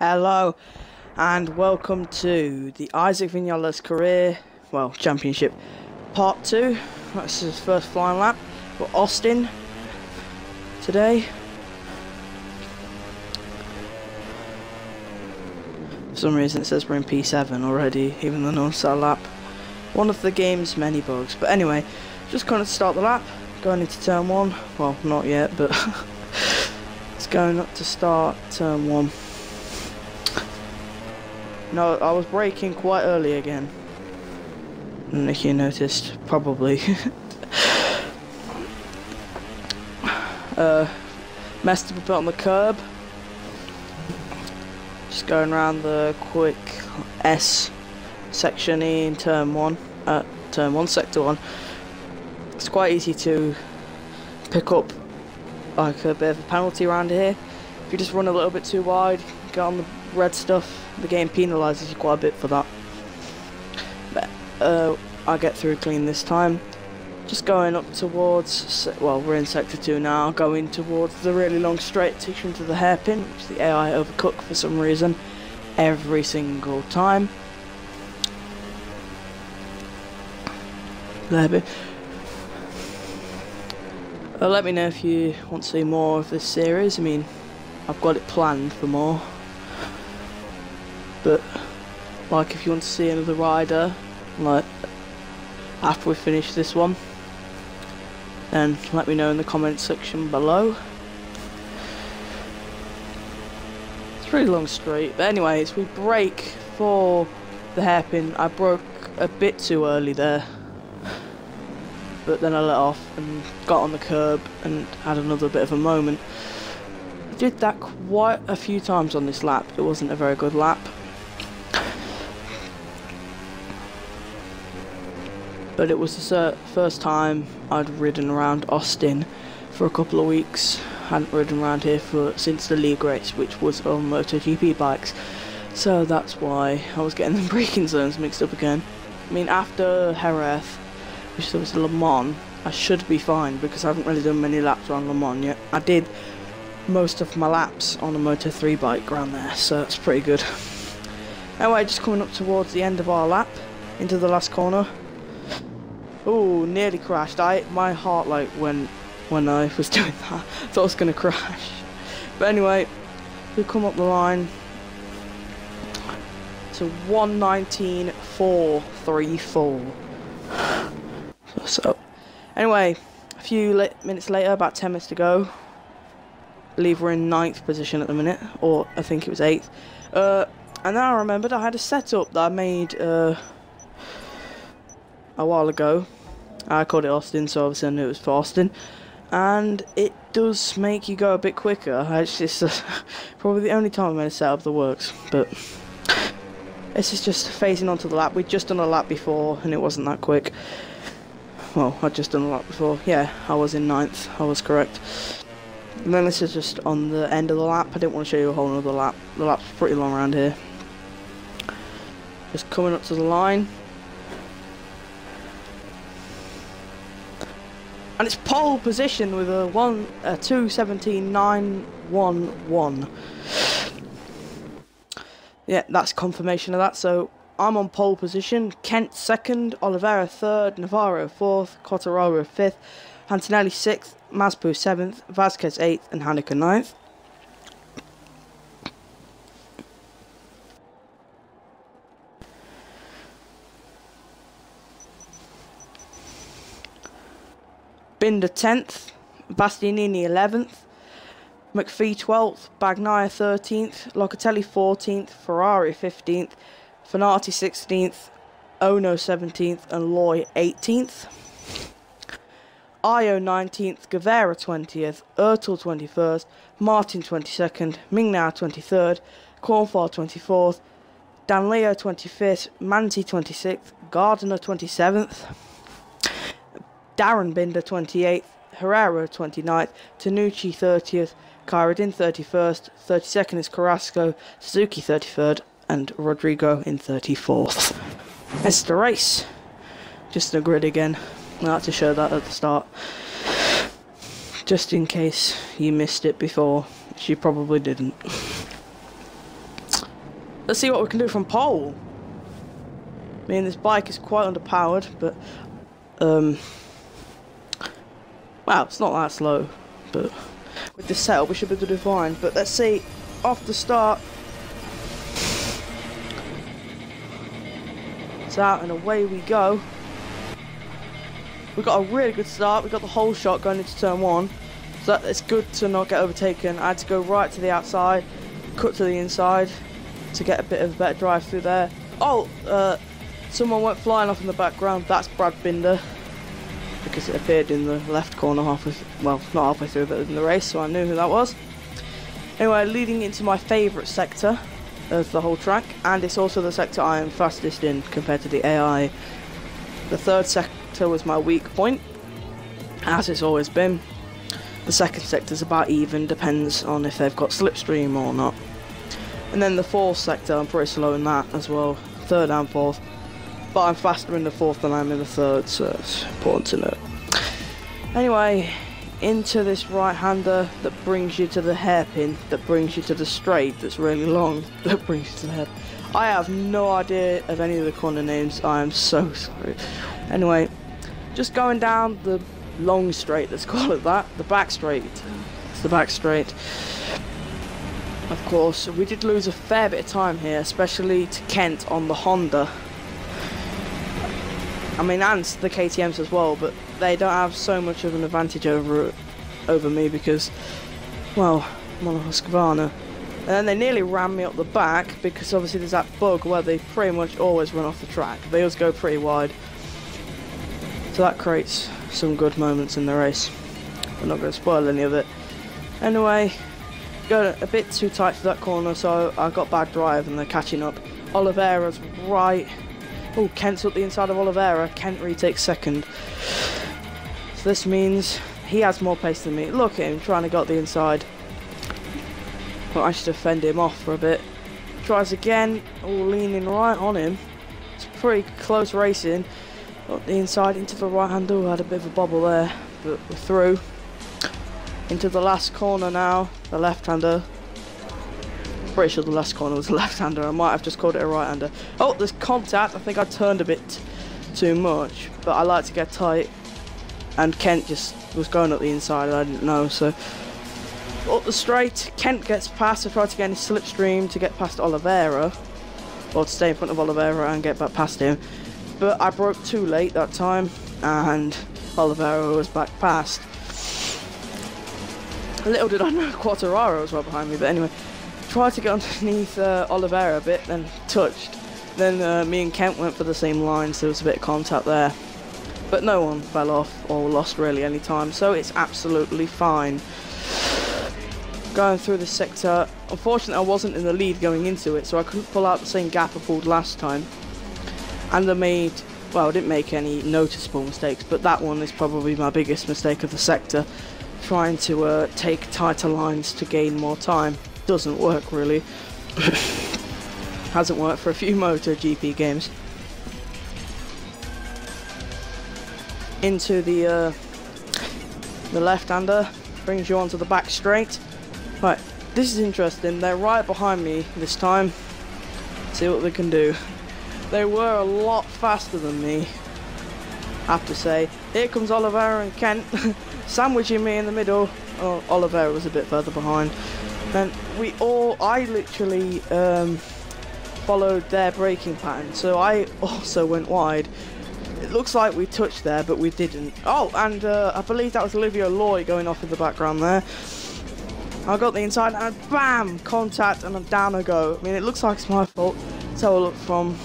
Hello and welcome to the Isaac Viñales career, championship part 2. That's his first flying lap for Austin today. For some reason it says we're in P7 already, even though no one's started a lap. One of the game's many bugs. But anyway, just going to start the lap, going into turn 1. Well, not yet, but it's going up to start turn 1. No, I was braking quite early again. I don't know if you noticed, probably. Messed up a bit on the curb. Just going around the quick S section in turn 1, sector 1. It's quite easy to pick up like a bit of a penalty around here. If you just run a little bit too wide, get on the red stuff, the game penalises you quite a bit for that. But I get through clean this time. Just going up towards, well, we're in sector 2 now, going towards the really long straight takes you into the hairpin, which the AI overcook for some reason every single time. Let me know if you want to see more of this series. I mean, I've got it planned for more. But, like, if you want to see another rider, like, after we finish this one, then let me know in the comments section below. It's a pretty long straight. But anyways, we brake for the hairpin. I broke a bit too early there. But then I let off and got on the curb and had another bit of a moment. I did that quite a few times on this lap. It wasn't a very good lap. But it was the first time I'd ridden around Austin for a couple of weeks. Hadn't ridden around here since the league race, which was on Motogp bikes. So that's why I was getting the braking zones mixed up again. I mean, after Jerez, which was Le Mans, I should be fine because I haven't really done many laps around Le Mans yet. I did most of my laps on a Moto3 bike around there, so that's pretty good. Anyway, just coming up towards the end of our lap, into the last corner. Oh, nearly crashed. My heart when I was doing that, I thought I was going to crash. But anyway, we come up the line to 1:19.434. So, anyway, a few minutes later, about 10 minutes to go. I believe we're in 9th position at the minute, or I think it was 8th. And then I remembered I had a setup that I made a while ago. I called it Austin, so obviously I knew it was for Austin. And it does make you go a bit quicker. It's just probably the only time I made a setup that works. But this is just phasing onto the lap. We'd just done a lap before, and it wasn't that quick. Well, I'd just done a lap before. Yeah, I was in 9th. I was correct. And then this is just on the end of the lap. I didn't want to show you a whole other lap. The lap's pretty long around here. Just coming up to the line. And it's pole position with a 2:17.911. Yeah, that's confirmation of that. So I'm on pole position. Kent 2nd, Oliveira 3rd, Navarro 4th, Cota 5th, Antonelli 6th, Mazepin 7th, Vasquez 8th, and Haneke 9th. Binder 10th, Bastianini 11th, McPhee 12th, Bagnaia 13th, Locatelli 14th, Ferrari 15th, Fanati 16th, Ono 17th, and Loy 18th. Io 19th, Guevara 20th, Ertel 21st, Martin 22nd, Mingnau 23rd, Cornfall 24th, Danleo 25th, Manti 26th, Gardner 27th. Darren Binder 28th, Herrera 29th, Tanucci 30th, Kairadin 31st, 32nd is Carrasco, Suzuki 33rd, and Rodrigo in 34th. That's the race. Just the grid again. I like to show that at the start. Just in case you missed it before, which you probably didn't. Let's see what we can do from pole. I mean, this bike is quite underpowered, but wow, it's not that slow, but with this setup we should be able to do fine. But let's see, off the start, it's out and away we go. We got a really good start. We got the whole shot going into turn 1, so it's good to not get overtaken. I had to go right to the outside, cut to the inside to get a bit of a better drive through there. Oh, someone went flying off in the background. That's Brad Binder, because it appeared in the left corner halfway, well, not halfway through, but in the race, so I knew who that was. Anyway, leading into my favourite sector of the whole track, and it's also the sector I am fastest in compared to the AI. The third sector was my weak point, as it's always been. The second sector is about even, depends on if they've got slipstream or not. And then the fourth sector, I'm pretty slow in that as well, third and fourth. But I'm faster in the fourth than I am in the third, so it's important to know. Anyway, into this right-hander that brings you to the hairpin, that brings you to the straight that's really long, that brings you to the hairpin. I have no idea of any of the corner names, I am so sorry. Anyway, just going down the long straight, let's call it that, the back straight. It's the back straight. Of course, we did lose a fair bit of time here, especially to Kent on the Honda. I mean, and the KTMs as well, but they don't have so much of an advantage over me because, well, I'm on a Husqvarna. And then they nearly ran me up the back because obviously there's that bug where they pretty much always run off the track. They always go pretty wide. So that creates some good moments in the race. I'm not going to spoil any of it. Anyway, got a bit too tight for that corner, so I got bad drive and they're catching up. Oliveira's right. Oh, Kent's up the inside of Oliveira. Kent retakes second. So this means he has more pace than me. Look at him trying to get the inside. But I should fend him off for a bit. Tries again. Oh, leaning right on him. It's pretty close racing. Up the inside into the right hander. We had a bit of a bobble there, but we're through. Into the last corner now. The left hander. Pretty sure the last corner was a left-hander. I might have just called it a right-hander. Oh, there's contact. I think I turned a bit too much, but I like to get tight. And Kent just was going up the inside, and I didn't know. So up the straight, Kent gets past. I tried to get in his slipstream to get past Oliveira, or to stay in front of Oliveira and get back past him. But I broke too late that time, and Oliveira was back past. Little did I know Quartararo was right behind me, but anyway. Tried to get underneath Oliveira a bit, then touched. Then me and Kent went for the same line, so there was a bit of contact there. But no one fell off or lost really any time, so it's absolutely fine. Going through this sector, unfortunately I wasn't in the lead going into it, so I couldn't pull out the same gap I pulled last time. And I made, well, I didn't make any noticeable mistakes, but that one is probably my biggest mistake of the sector. Trying to take tighter lines to gain more time. Doesn't work really. Hasn't worked for a few MotoGP games. Into the left-hander, brings you onto the back straight. Right, this is interesting. They're right behind me this time. See what they can do. They were a lot faster than me, I have to say. Here comes Oliveira and Kent, sandwiching me in the middle. Oh, Oliveira was a bit further behind. And I literally followed their braking pattern, so I also went wide. It looks like we touched there, but we didn't. Oh, and I believe that was Olivia Loy going off in the background there. I got the inside and bam, contact, and down I go. I mean, it looks like it's my fault. Let's have a look from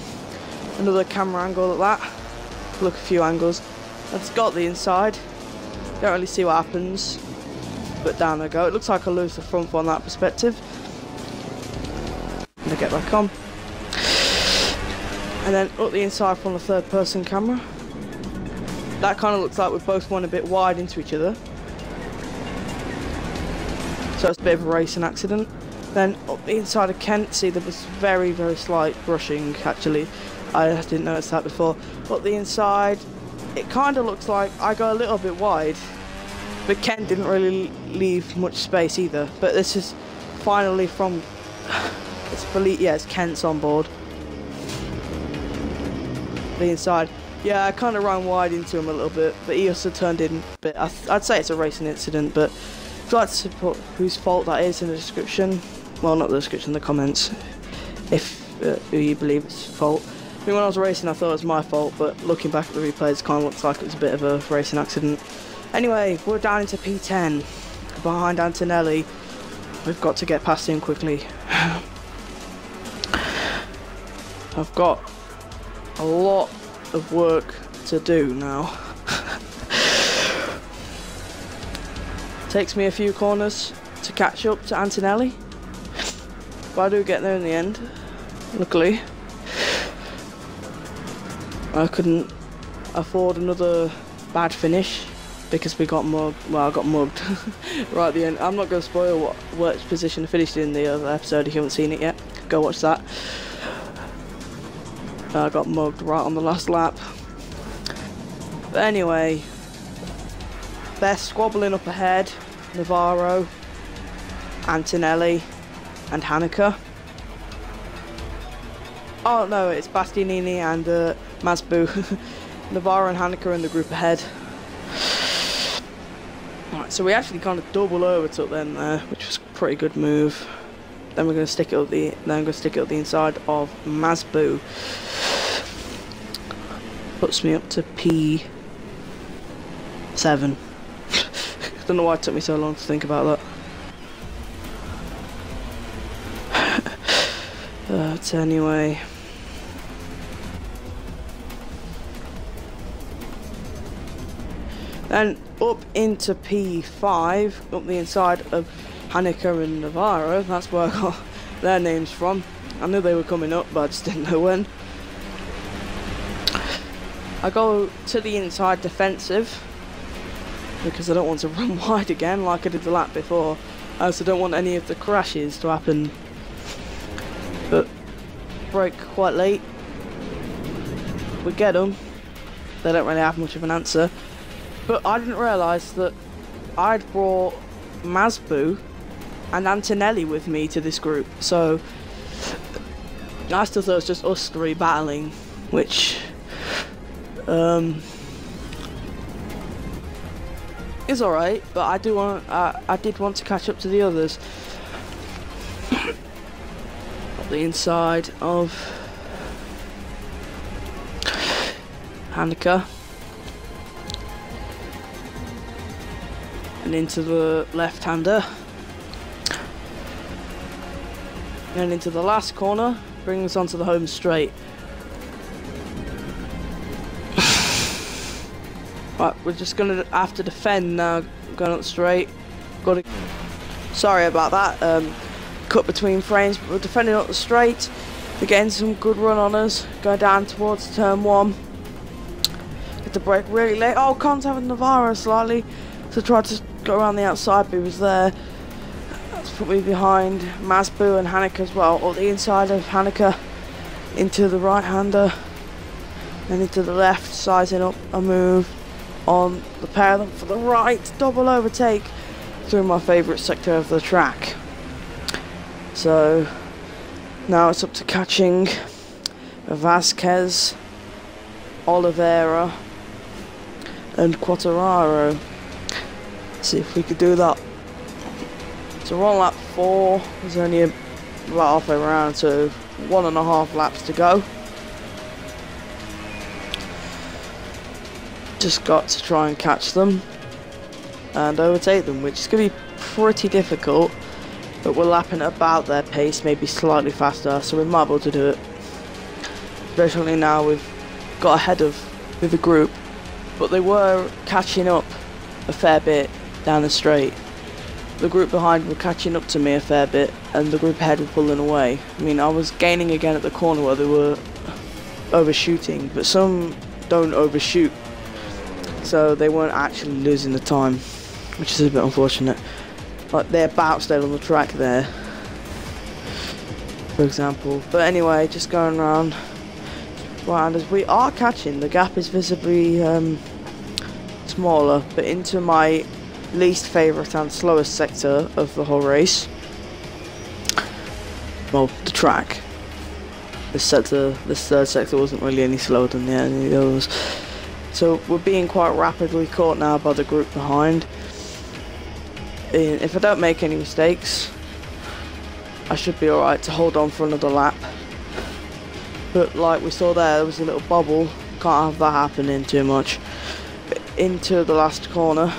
another camera angle at that. Look a few angles. I just got the inside. Don't really see what happens. But down I go. It looks like I lose the front from that perspective. And I get back on. And then up the inside from the third person camera. That kind of looks like we both went a bit wide into each other. So it's a bit of a racing accident. Then up the inside of Kent, see there was very, very slight brushing actually. I didn't notice that before. Up the inside, it kind of looks like I go a little bit wide. But Kent didn't really leave much space either. But this is finally from it's Kent's on board. The inside. Yeah, I kind of ran wide into him a little bit, but he also turned in a bit. I'd say it's a racing incident, but if you'd like to put whose fault that is in the description, well, not the description, the comments, if who you believe it's fault. I mean, when I was racing, I thought it was my fault, but looking back at the replays, it kind of looks like it was a bit of a racing accident. Anyway, we're down into P10, behind Antonelli. We've got to get past him quickly. I've got a lot of work to do now. Takes me a few corners to catch up to Antonelli, but I do get there in the end, luckily. I couldn't afford another bad finish because we got mugged. Well, I got mugged right at the end. I'm not going to spoil what position I finished in the other episode if you haven't seen it yet. Go watch that. I got mugged right on the last lap. But anyway, they're squabbling up ahead. Navarro, Antonelli, and Hanukkah. Oh no, it's Bastianini and Masbu. Navarro and Hanukkah are in the group ahead. Right, so we actually kind of double overtook them there, which was a pretty good move. Then we're going to stick it up the inside of Masbu. Puts me up to P7. Don't know why it took me so long to think about that. But anyway. Then up into P5, up the inside of Hanukkah and Navarro. That's where I got their names from. I knew they were coming up, but I just didn't know when. I go to the inside defensive because I don't want to run wide again like I did the lap before. I also don't want any of the crashes to happen. But brake quite late. We get them. They don't really have much of an answer. But I didn't realise that I'd brought Masbu and Antonelli with me to this group. So I still thought it was just us three battling, which is alright, but I did want to catch up to the others. The inside of Hanukkah and into the left-hander and into the last corner, bringing us onto the home straight. Right, we're just gonna have to defend now, going up straight. Sorry about that, cut between frames, but we're defending up the straight. We're getting some good run on us, going down towards turn 1. Get the brake really late. Oh, contact with Navarro slightly, so tried to go around the outside, but he was there. That's put me behind Masbu and Hanukkah as well, or the inside of Hanukkah into the right-hander, and into the left, sizing up a move on the pair of them for the right double overtake through my favourite sector of the track. So now it's up to catching Vasquez, Oliveira and Quartararo. See if we could do that. So we're on lap 4, there's only about halfway around, so 1.5 laps to go. Just got to try and catch them and overtake them, which is going to be pretty difficult, but we're lapping at about their pace, maybe slightly faster, so we might be able to do it. Especially now we've got ahead with the group, but they were catching up a fair bit down the straight. The group behind were catching up to me a fair bit, and the group ahead were pulling away. I mean, I was gaining again at the corner where they were overshooting, but some don't overshoot, so they weren't actually losing the time, which is a bit unfortunate. Like, they about stayed on the track there, for example. But anyway, just going around. Right, and as we are catching, the gap is visibly smaller, but into my least favourite and slowest sector of the whole race. well, the track. This third sector wasn't really any slower than any of the others. So we're being quite rapidly caught now by the group behind. If I don't make any mistakes, I should be alright to hold on for another lap. But like we saw there was a little bubble. Can't have that happening too much. Into the last corner.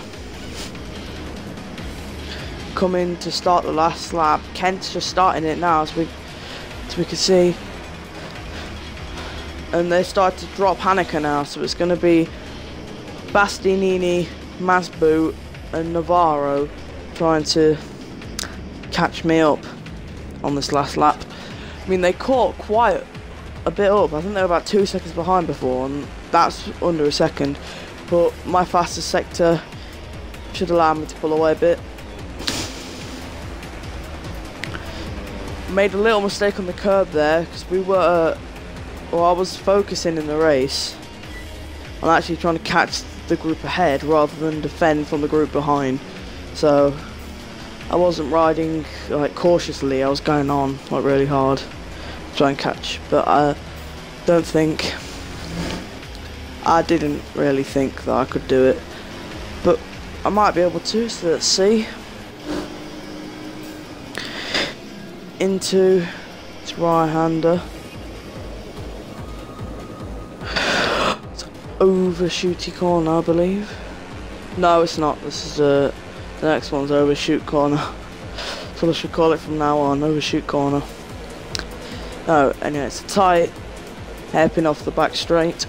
Coming to start the last lap. Kent's just starting it now, as we can see. And they start to drop Hanukkah now, so it's going to be Bastianini, Masbu and Navarro trying to catch me up on this last lap. I mean, they caught quite a bit up. I think they were about 2 seconds behind before, and that's under a second. But my fastest sector should allow me to pull away a bit. Made a little mistake on the curb there, because we were I was focusing in the race on actually trying to catch the group ahead rather than defend from the group behind. So I wasn't riding like cautiously, I was going on like really hard to try and catch, but I didn't really think that I could do it, but I might be able to, so let's see. Into its right-hander. Overshooty corner, I believe. No, it's not. This is the next one's overshoot corner. That's what I should call it from now on, overshoot corner. Oh, anyway, it's a tight hairpin off the back straight.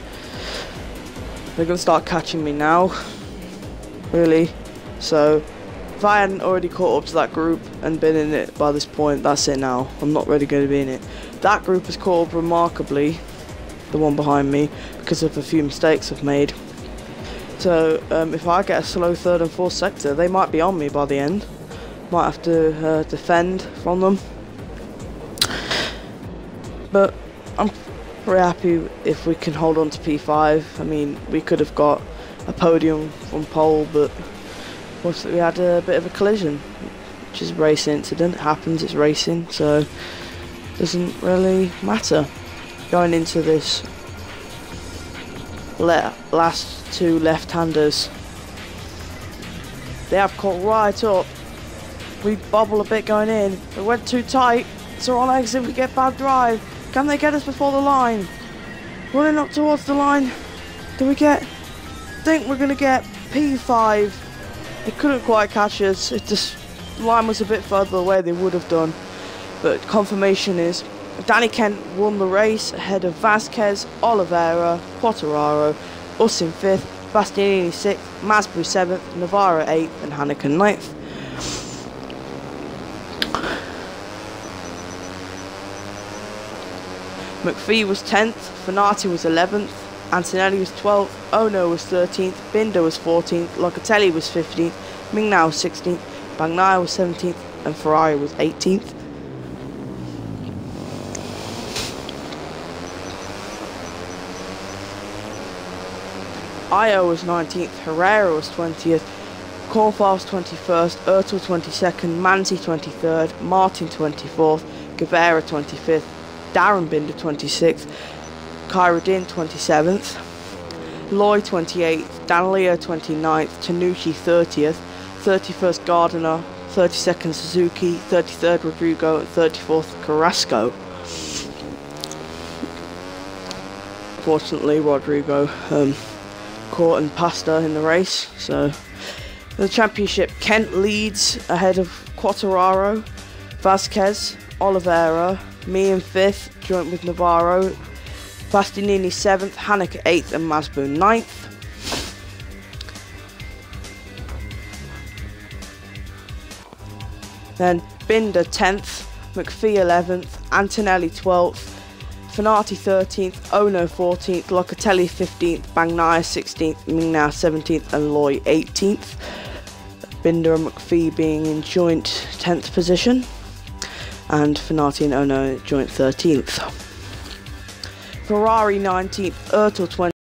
They're gonna start catching me now, really. So if I hadn't already caught up to that group and been in it by this point, that's it now. I'm not really going to be in it. That group has caught up remarkably, the one behind me, because of a few mistakes I've made. So if I get a slow third and fourth sector, they might be on me by the end. Might have to defend from them. But I'm pretty happy if we can hold on to P5. I mean, we could have got a podium from pole, but we had a bit of a collision, which is a racing incident. It happens, it's racing, so it doesn't really matter. Going into this last two left-handers, they have caught right up. We bobble a bit going in. We went too tight, so on exit we get bad drive. Can they get us before the line? Running up towards the line. Do we get? I think we're gonna get P5. They couldn't quite catch us. It just, the line was a bit further away. They would have done, but confirmation is Danny Kent won the race ahead of Vasquez, Oliveira, Quartararo, us in 5th, Bastianini 6th, Masbu 7th, Navarro 8th and Hanukkah 9th. McPhee was 10th, Finati was 11th, Antonelli was 12th, Ono was 13th, Binder was 14th, Locatelli was 15th, Mingnao was 16th, Bagnaia was 17th and Ferrari was 18th. Io was 19th, Herrera was 20th, Cornfall was 21st, Ertel 22nd, Manzi 23rd, Martin 24th, Guevara 25th, Darren Binder 26th, Kyrodin 27th, Loy 28th, Danleo 29th, Tanucci 30th, 31st Gardiner, 32nd Suzuki, 33rd Rodrigo and 34th Carrasco. Fortunately Rodrigo caught and passed her in the race, so the championship Kent leads ahead of Quartararo, Vasquez, Oliveira, me in 5th, joint with Navarro, Bastianini 7th, Hanukkah 8th and Masbu 9th. Then Binder 10th, McPhee 11th, Antonelli 12th, Finati 13th, Ono 14th, Locatelli 15th, Bagnaia 16th, Mingnao 17th and Loy 18th. Binder and McPhee being in joint 10th position, and Finati and Ono joint 13th. Ferrari 19th, Ertel 20th.